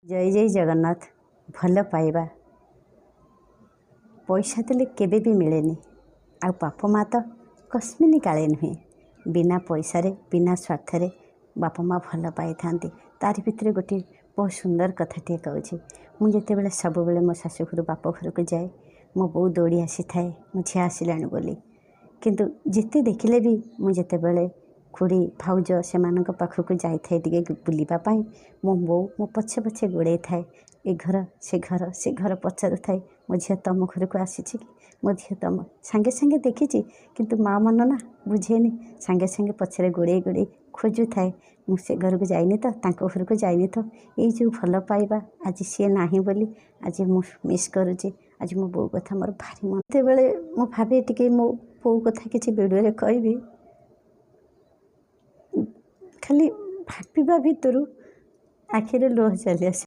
जय जय जगन्नाथ। भल पाइबा पैसा देले केबे भी मिलेनी। आ बाप माँ तो कस्मिनी काले नुहे बिना पैसा रे बिना स्वार्थ रे बाप माँ भल पाई थांती। तारि भितर गोटे बहुत सुंदर कथाटे कहूँ। मुझे बेले सब बेले मो शाशुघर बाप घर को जाए मो बो दौड़ी आसी थाए मो झी आसला बोली। किंतु जिते देखिले भी मुझे बेले खुड़ी भाउज से पाखक जाए बुलापाई मो बो मो पछे पछे गोड़े थाए। ए घर से घर से घर पचारू थाए मो झी तुम घर को आसी कि मो झी तुम सांगे सांगे देखी किंतु माँ मन ना बुझेनी सांगे सांगे पछरे गोड़े गोड़े खोजु थाए। मुझे घर को जाइनी तो तांको घर को जाइनी तो ये जो भल पाइबा आज सी ना बोली आज मु मिस करुँची। आज मो बो कथा मोर भारी मन ते बेले मो भावे टिके मो बो कथा किसी वीडियो कहबी खाली भाविबा भितर आखिरे लुह चली आसे।